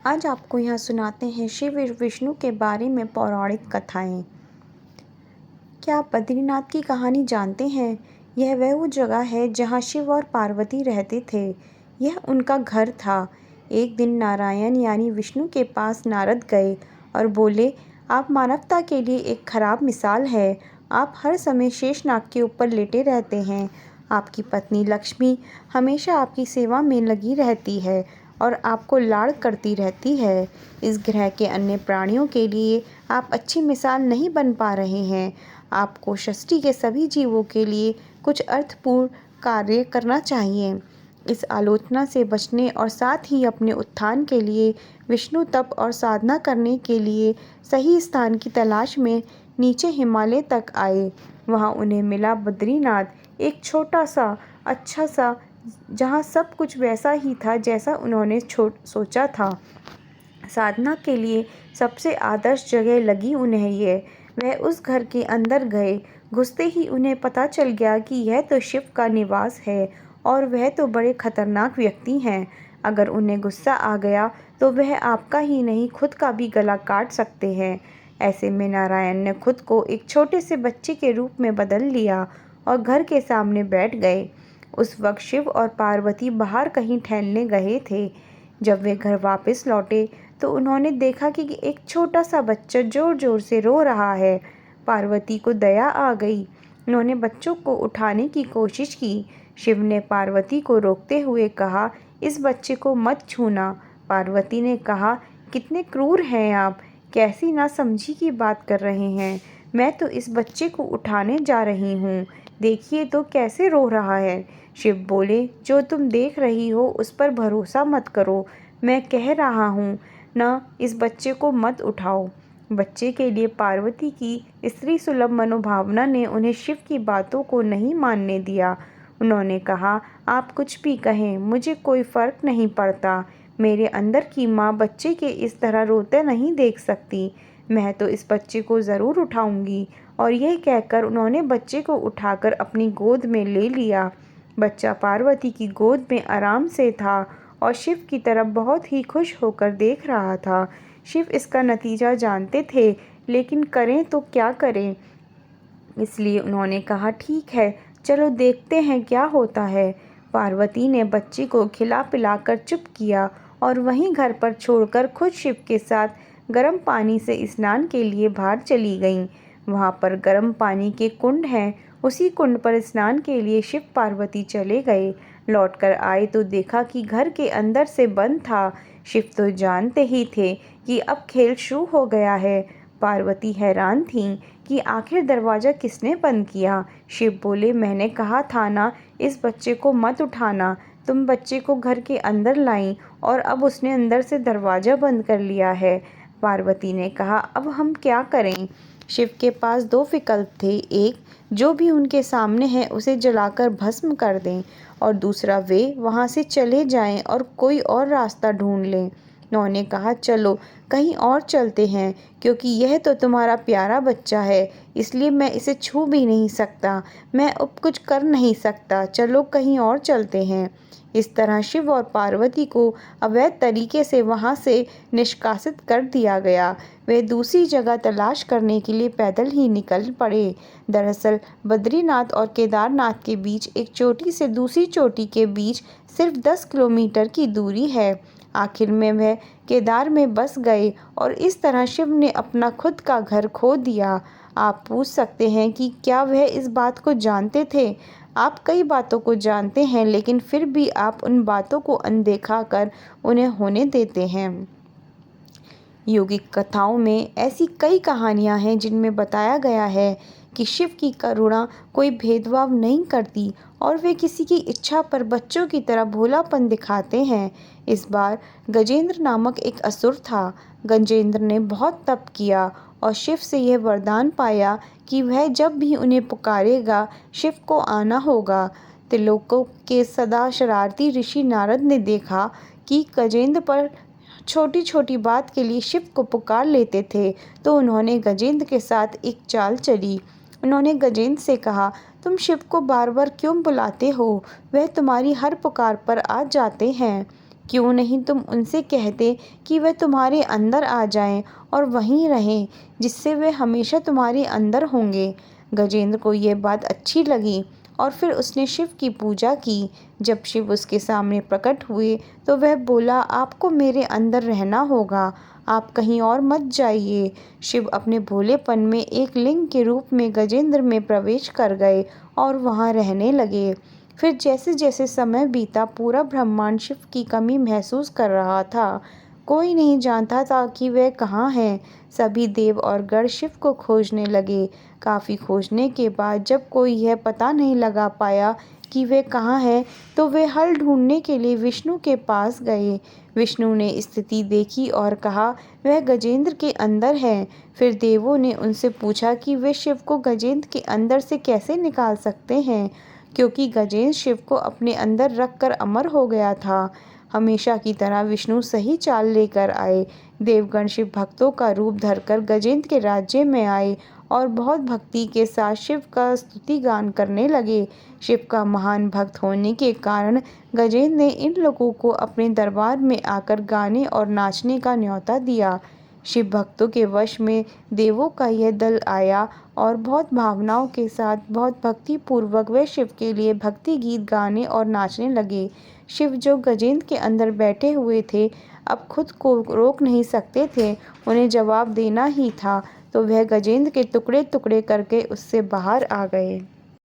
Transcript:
आज आपको यहाँ सुनाते हैं शिव और विष्णु के बारे में पौराणिक कथाएं। क्या आप बद्रीनाथ की कहानी जानते हैं? यह वो जगह है जहाँ शिव और पार्वती रहते थे। यह उनका घर था। एक दिन नारायण यानी विष्णु के पास नारद गए और बोले, आप मानवता के लिए एक खराब मिसाल है। आप हर समय शेषनाग के ऊपर लेटे रहते हैं। आपकी पत्नी लक्ष्मी हमेशा आपकी सेवा में लगी रहती है और आपको लाड़ करती रहती है। इस ग्रह के अन्य प्राणियों के लिए आप अच्छी मिसाल नहीं बन पा रहे हैं। आपको सृष्टि के सभी जीवों के लिए कुछ अर्थपूर्ण कार्य करना चाहिए। इस आलोचना से बचने और साथ ही अपने उत्थान के लिए विष्णु तप और साधना करने के लिए सही स्थान की तलाश में नीचे हिमालय तक आए। वहाँ उन्हें मिला बद्रीनाथ, एक छोटा सा अच्छा सा जहाँ सब कुछ वैसा ही था जैसा उन्होंने सोचा था। साधना के लिए सबसे आदर्श जगह लगी उन्हें ये। वह उस घर के अंदर गए। घुसते ही उन्हें पता चल गया कि यह तो शिव का निवास है और वह तो बड़े खतरनाक व्यक्ति हैं। अगर उन्हें गुस्सा आ गया तो वह आपका ही नहीं खुद का भी गला काट सकते हैं। ऐसे में नारायण ने खुद को एक छोटे से बच्चे के रूप में बदल लिया और घर के सामने बैठ गए। उस वक्त शिव और पार्वती बाहर कहीं टहलने गए थे। जब वे घर वापस लौटे तो उन्होंने देखा कि एक छोटा सा बच्चा जोर जोर से रो रहा है। पार्वती को दया आ गई। उन्होंने बच्चों को उठाने की कोशिश की। शिव ने पार्वती को रोकते हुए कहा, इस बच्चे को मत छूना। पार्वती ने कहा, कितने क्रूर हैं आप, कैसी नासमझी की बात कर रहे हैं। मैं तो इस बच्चे को उठाने जा रही हूँ, देखिए तो कैसे रो रहा है। शिव बोले, जो तुम देख रही हो उस पर भरोसा मत करो। मैं कह रहा हूँ ना, इस बच्चे को मत उठाओ। बच्चे के लिए पार्वती की स्त्री सुलभ मनोभावना ने उन्हें शिव की बातों को नहीं मानने दिया। उन्होंने कहा, आप कुछ भी कहें, मुझे कोई फर्क नहीं पड़ता। मेरे अंदर की माँ बच्चे के इस तरह रोते नहीं देख सकती। मैं तो इस बच्चे को ज़रूर उठाऊंगी। और यह कहकर उन्होंने बच्चे को उठाकर अपनी गोद में ले लिया। बच्चा पार्वती की गोद में आराम से था और शिव की तरफ बहुत ही खुश होकर देख रहा था। शिव इसका नतीजा जानते थे, लेकिन करें तो क्या करें। इसलिए उन्होंने कहा, ठीक है, चलो देखते हैं क्या होता है। पार्वती ने बच्चे को खिला पिलाकर चुप किया और वहीं घर पर छोड़कर खुद शिव के साथ गर्म पानी से स्नान के लिए बाहर चली गईं। वहाँ पर गर्म पानी के कुंड हैं। उसी कुंड पर स्नान के लिए शिव पार्वती चले गए। लौटकर आए तो देखा कि घर के अंदर से बंद था। शिव तो जानते ही थे कि अब खेल शुरू हो गया है। पार्वती हैरान थीं कि आखिर दरवाज़ा किसने बंद किया। शिव बोले, मैंने कहा था ना, इस बच्चे को मत उठाना। तुम बच्चे को घर के अंदर लाईं और अब उसने अंदर से दरवाज़ा बंद कर लिया है। पार्वती ने कहा, अब हम क्या करें। शिव के पास दो विकल्प थे। एक, जो भी उनके सामने है उसे जलाकर भस्म कर दें, और दूसरा, वे वहाँ से चले जाएं और कोई और रास्ता ढूंढ लें। उन्होंने कहा, चलो कहीं और चलते हैं, क्योंकि यह तो तुम्हारा प्यारा बच्चा है, इसलिए मैं इसे छू भी नहीं सकता। मैं अब कुछ कर नहीं सकता, चलो कहीं और चलते हैं। इस तरह शिव और पार्वती को अवैध तरीके से वहाँ से निष्कासित कर दिया गया। वे दूसरी जगह तलाश करने के लिए पैदल ही निकल पड़े। दरअसल बद्रीनाथ और केदारनाथ के बीच एक चोटी से दूसरी चोटी के बीच सिर्फ 10 किलोमीटर की दूरी है। आखिर में वह केदार में बस गए और इस तरह शिव ने अपना खुद का घर खो दिया। आप पूछ सकते हैं कि क्या वह इस बात को जानते थे? आप कई बातों को जानते हैं, लेकिन फिर भी आप उन बातों को अनदेखा कर उन्हें होने देते हैं। योगिक कथाओं में ऐसी कई कहानियाँ हैं जिनमें बताया गया है कि शिव की करुणा कोई भेदभाव नहीं करती और वे किसी की इच्छा पर बच्चों की तरह भोलापन दिखाते हैं। इस बार गजेंद्र नामक एक असुर था। गजेंद्र ने बहुत तप किया और शिव से यह वरदान पाया कि वह जब भी उन्हें पुकारेगा शिव को आना होगा। त्रिलोकों के सदा शरारती ऋषि नारद ने देखा कि गजेंद्र पर छोटी छोटी बात के लिए शिव को पुकार लेते थे, तो उन्होंने गजेंद्र के साथ एक चाल चली। उन्होंने गजेंद्र से कहा, तुम शिव को बार बार क्यों बुलाते हो? वह तुम्हारी हर पुकार पर आ जाते हैं। क्यों नहीं तुम उनसे कहते कि वे तुम्हारे अंदर आ जाएं और वहीं रहें, जिससे वे हमेशा तुम्हारे अंदर होंगे। गजेंद्र को यह बात अच्छी लगी और फिर उसने शिव की पूजा की। जब शिव उसके सामने प्रकट हुए तो वह बोला, आपको मेरे अंदर रहना होगा, आप कहीं और मत जाइए। शिव अपने भोलेपन में एक लिंग के रूप में गजेंद्र में प्रवेश कर गए और वहाँ रहने लगे। फिर जैसे जैसे समय बीता, पूरा ब्रह्मांड शिव की कमी महसूस कर रहा था। कोई नहीं जानता था कि वह कहाँ है। सभी देव और गण शिव को खोजने लगे। काफ़ी खोजने के बाद जब कोई यह पता नहीं लगा पाया कि वे कहाँ है, तो वे हल ढूंढने के लिए विष्णु के पास गए। विष्णु ने स्थिति देखी और कहा, वह गजेंद्र के अंदर है। फिर देवों ने उनसे पूछा कि वे शिव को गजेंद्र के अंदर से कैसे निकाल सकते हैं, क्योंकि गजेंद्र शिव को अपने अंदर रखकर अमर हो गया था। हमेशा की तरह विष्णु सही चाल लेकर आए। देवगण शिव भक्तों का रूप धरकर गजेंद्र के राज्य में आए और बहुत भक्ति के साथ शिव का स्तुति गान करने लगे। शिव का महान भक्त होने के कारण गजेंद्र ने इन लोगों को अपने दरबार में आकर गाने और नाचने का न्योता दिया। शिव भक्तों के वश में देवों का यह दल आया और बहुत भावनाओं के साथ, बहुत भक्ति पूर्वक वे शिव के लिए भक्ति गीत गाने और नाचने लगे। शिव जो गजेंद्र के अंदर बैठे हुए थे, अब खुद को रोक नहीं सकते थे, उन्हें जवाब देना ही था, तो वह गजेंद्र के टुकड़े टुकड़े करके उससे बाहर आ गए।